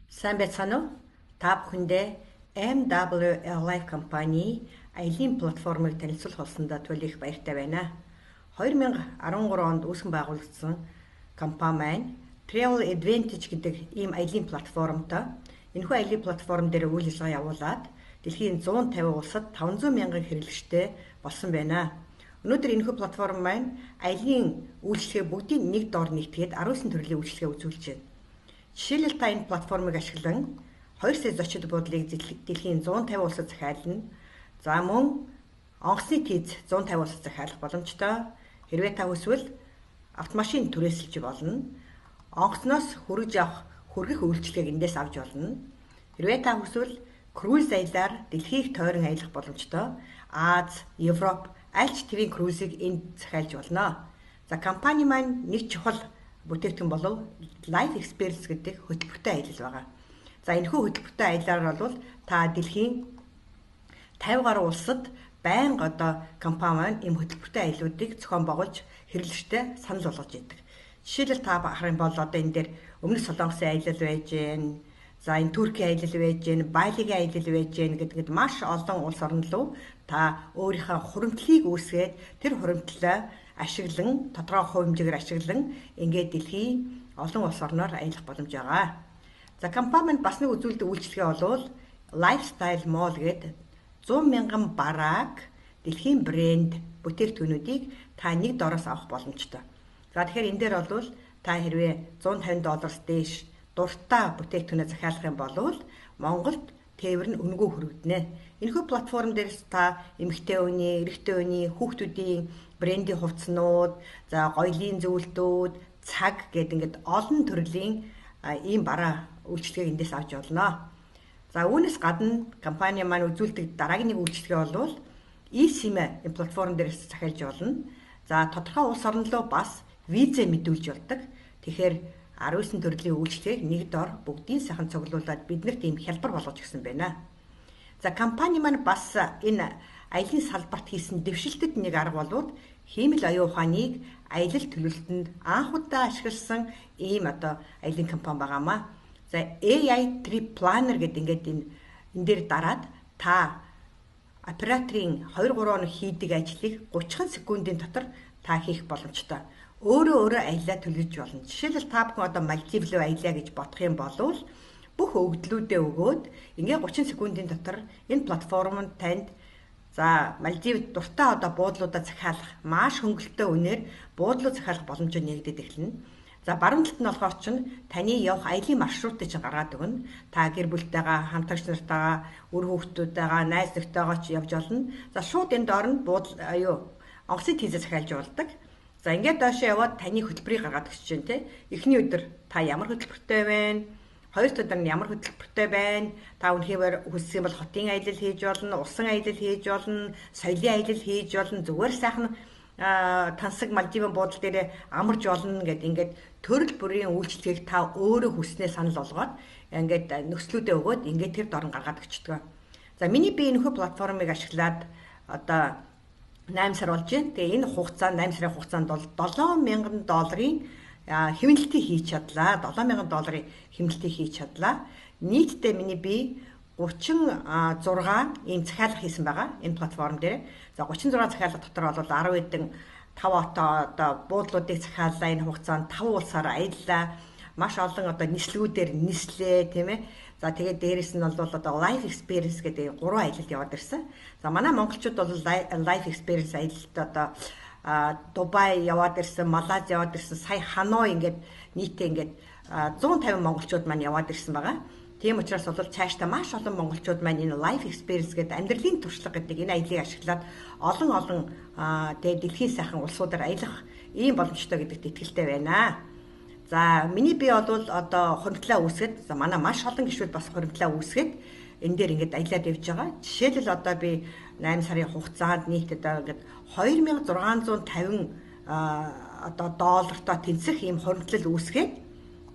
Сайн байцгаана уу? Та бүхэндээ MWL компани аялын платформыг танилцуулах болсондоо түлээх баяртай байна. 2013 онд үүсгэн байгуулагдсан компани маань Travel Advantage гэдэг ийм аялын платформтой энэхүү аялын платформ дээр үйл ажиллагаа явуулаад дэлхийн 150 улсад 500 мянган хэрэглэгчтэй болсон байна. Өнөөдөр энэхүү платформ маань аялын үйлчлэгээ бүгдийг нэг доор нэгтгээд 19 төрлийн үйлчлэгээ үзүүлж байна. Жишээлбэл та энэ платформыг ашиглан 2 сая зочид буудлыг дэлхийн 150 улсад захиална. За мөн онгоцны тийз 150 улсад захиалах боломжтой. Хэрвээ та хүсвэл автомашин түрээсэлж болно. Онгоцноос хүргэж авах хүргэх үйлчилгээг эндээс авч болно. Хэрвээ та хүсвэл круиз аялаар дэлхийг тойрон аялах боломжтой. Аз, Европ аль ч твийн круизыг энд захиалж болно. За компани маань нэг чухал бүтээгдэхүүн болов Life Experience гэдэг хөтөлбөртэй аялал байгаа. За энэхүү хөтөлбөртэй аяллаар бол та дэлхийн 50 гаруй улсад байнга компани маань ийм хөтөлбөртэй аяллуудыг зохион байгуулж хэрэглэгчтэй санал болгож идэг. Жишээлбэл та харах юм бол энэ дээр Өмнөд Солонгосын аялал байж гэн, за энэ Туркийн аялал байж гэн, Балигийн аялал байж гэн гэдгээд маш олон улс орн руу та өөрийнхөө хуримтлалыг үүсгээд тэр хуримтлалаа ашиглан тодорхой хувь хэмжээгээр ашиглан ингээд дэлхийн олон улс орноор аялах боломж байгаа. За компани маань бас нэг үзүүлдэг үйлчилгээ болвол Lifestyle Mall гэдэг 100 мянган барааг дэлхийн брэнд бүтээгдэхүүнүүдийг та нэг доороос авах боломжтой. За тэгэхээр энэ дээр бол та хэрвээ $150 дээш дуртай бүтээгдэхүүнээ захиалах юм бол Монголд тээвэр нь үнэгүй хүрэгдэнэ. Энэхүү платформ дээрс та эмэгтэй үний, эрэгтэй үний, хүүхдүүдийн брендийн хувцснууд, за гоёлын зөвлөлтүүд, цаг гэдэг ингээд олон төрлийн ийм бараа үйлчилгээг эндээс авч болно. За үүнээс гадна компани маань үзүүлдэг дараагийн нэг үйлчилгээ бол eSIM энэ платформ дээрс захиалж болно. За тодорхой улс орн руу бас визэ мэдүүлж болдог. Тэгэхээр 19 төрлийн үйлчилгээг нэг дор бүгдийн сайхан цуглуулад биднэрт ийм хялбар болгож өгсөн байна. За компани маань бас энэ аялын салбарт хийсэн дэвшилтэд нэг арга болоод хиймэл оюун ухааныг аялал төлөвлөлтөнд анх удаа ашигласан ийм аялын компани байгаамаа. За AI Trip Planner гэдэг ингээд энэ дээр дараад та операторын 2-3 хоног хийдэг ажлыг 30 секундын дотор та хийх боломжтой. Өөрөө аялаа төлөвлөж болно. Жишээлбэл та бүхэн Мальдив руу аялаа гэж бодох юм бол бүх өгөгдлүүдээ өгөөд ингээ 30 секундын дотор энэ платформ танд за Мальдив дуртай буудлуудаа захиалах маш хөнгөлөлтөө үнээр буудлууд захиалах боломжийг нэгдээд эхэлнэ. За баруун талд нь болохоор чинь таны явах аялын маршрутыг чинь гаргаад өгнө. Та гэр бүлтэйгээ, хамтрагч нартайгаа, үр хүүхдүүдтэйгээ, найз нөхдөйгөө ч явж олно. За шууд энэ доор нь онгоцны тийзээ захиалж болдог. За ингээд доошоо яваад таны хөтөлбөрийг гаргаад өгч чинь те. Эхний өдөр та ямар хөтөлбөртэй байна? Хоёр дахь өдөр нь ямар хөтөлбөртэй байна? Та үнэхээр хүссэн бол хотын аялал хийж болно, усан аялал хийж болно, соёлын аялал хийж болно, зүгээр сайхан тансаг Мальдивын буудлын дээр амарч олно гэдэг ингээд төрөл бүрийн үйлчлэгийг та өөрөө хүснээ санал болгоод ингээд нөхцлүүдээ өгөөд ингээд тэр дорн гаргаад өчтгөө. За миний би энэхүү платформыг ашиглаад 8 сар болж байна. Тэгээ энэ хугацаанд 8 сарын хугацаанд бол $7,000 хэмнэлтийг хийж чадлаа. $7,000 хэмнэлтийг хийж чадлаа. Нийтдээ миний би 36 ийм захиалга хийсэн байгаа энэ платформ дээр. За 36 захиалга дотор бол 10 хэдэн 5 буудлуудыг захиаллаа. Энэ хугацаанд 5 улсаар аяллаа. Маш олон нислэгүүдээр нислээ, тийм ээ. За тэгээд дээрэс нь бол Life Experience гэдэг 3 аялалд яваад ирсэн. За манай монголчууд бол Life Experience аялалд Дубай яваад ирсэн, Малайз яваад ирсэн, сая Ханой ингээд нийтээ ингээд 150 монголчууд маань яваад ирсэн байгаа. Тийм учраас бол цаашдаа маш олон монголчууд маань энэ Life Experience гэдэг амьдралын туршлага гэдэг энэ аяллыг ашиглаад олон тэгээд дэлхийн сайхан улсуудаар аялах ийм боломжтой гэдэгт итгэлтэй байна. За миний би бол хуримтлаа үүсгээд за манай маш олон гишүүд бас хуримтлаа үүсгээд энэ дээр ингээд аялаад явж байгаа. Жишээлбэл би 8 сарын хугацаанд нийтэд ингээд $2,650 доллартай тэнцэх ийм хуримтлал үүсгээд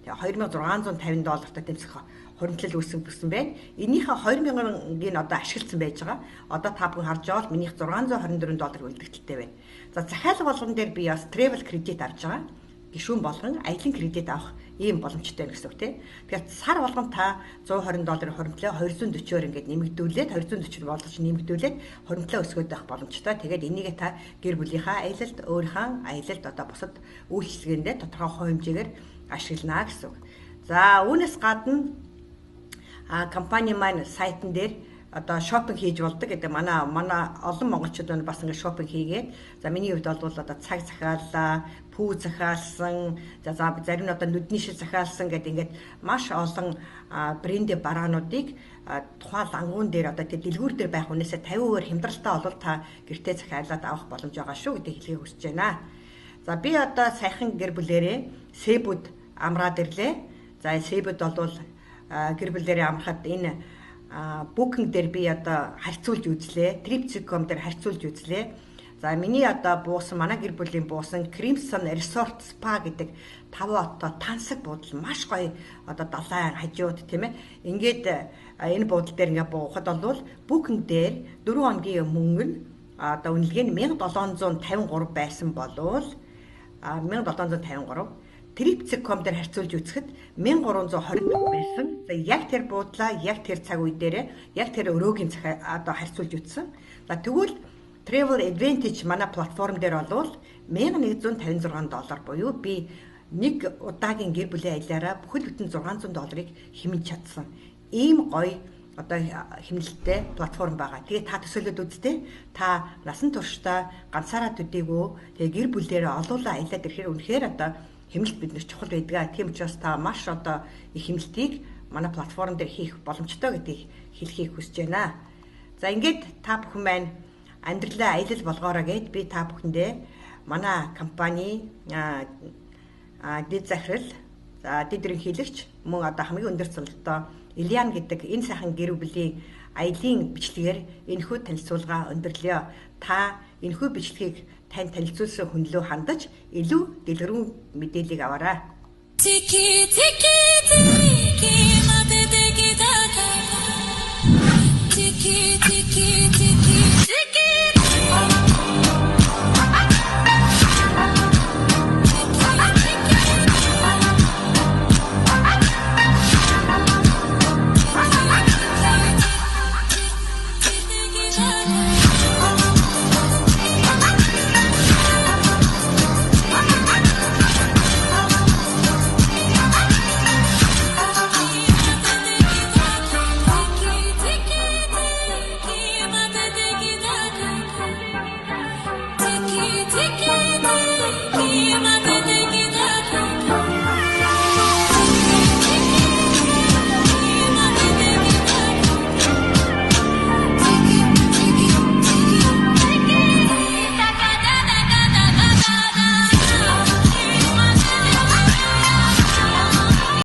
$2,650 тэнцэх хуримтлал үүсгэн байна. Энийхээ 2,000-ыг ашигласан байж байгаа. Та бүхэн харж байгаа бол минийх $624 үлдэгдэлтэй байна. За захиалга болгон дээр би бас travel credit авч байгаа. Гишүүн болгон аялын кредит авах ийм боломжтой гэсэн үг тийм. Тэгэхээр сар болгон та $120 хуримтлаа $240 ингээд нэмэгдүүлээд 240 болгож нэмэгдүүлээд хуримтлаа өсгөөд байх боломжтой. Тэгээд энийг та гэр бүлийнхаа аялалд, өөрийнхөө аялалд одоо бусад үйлчлэгээндээ тодорхой хэмжээгээр ашиглана гэсэн үг. За үүнээс гадна компани маань сайтн дээр одоо шопинг хийж болдог гэдэг манай олон монголчууд бас ингэ шопинг хийгээд за миний хувьд бол одоо цаг захиаллаа, пүү захиалсан, за зарим нь одоо нүдний шил захиалсан гэдэг ингээд маш олон брендийн бараануудыг тухайн лангуун дээр одоо тэр дэлгүүр дээр байх үнээсээ 50% хямдралтай олвол та гэртээ захиалаад авах боломж байгаа шүү гэдэг хэлхийг хүсэж байна. За би одоо сайхан гэр бүлэрээ Себуд амраад ирлээ. За Себуд бол гэр бүлэрээ амрахад энэ Booking дээр би одоо харьцуулж үзлээ. Trip.com дээр харьцуулж үзлээ. За миний одоо буусан манай гэр бүлийн буусан Crimson Resort Spa гэдэг 5 одоо тансаг буудал маш гоё одоо далайн хажууд тийм ээ. Ингээд энэ буудал дээр ингээ буухад бол Booking дээр 4 хоногийн мөнгө нь одоо үнэлгээ нь 1753 байсан болвол 1753 Trip.com дээр харьцуулж үзэхэд 1320 байсан. За яг тэр буудлаа яг тэр цаг үе дээр яг тэр өрөөгийн одоо харьцуулж үзсэн. За тэгвэл Travel Advantage манай платформ дээр бол $1156 буюу би нэг удаагийн гэр бүлийн аяллаараа бүхэл бүтэн $600 хэмнэж чадсан. Ийм гоё одоо хэмнэлттэй платформ байгаа. Тэгээ та төсөөлөд үзтээ та насан туршдаа ганцаараа төдийгүй тэгээ гэр бүлээрээ олуулаа аялаад ирэхээр үнэхээр одоо хэмнэлт бид нар чухал байдаг. Тийм учраас та маш одоо их хэмнэлтийг манай платформ дээр хийх боломжтой гэдгийг хэлхийг хүсэж байна. За ингээд та бүхэн маань амьдралаа аялал болгоорой гэд би та бүхэндээ манай компани дэд захирал дэд ерөнхийлөгч мөн одоо хамгийн өндөр цалинтай Ильян гэдэг энэ сайхан гэр бүлийн аялын бичлэгээр энэхүү танилцуулга өндөрлөё. Та энэхүү бичлэгийг тань танилцуулсан хүн лөө хандаж илүү дэлгэрэн мэдээллийг аваарай. Тики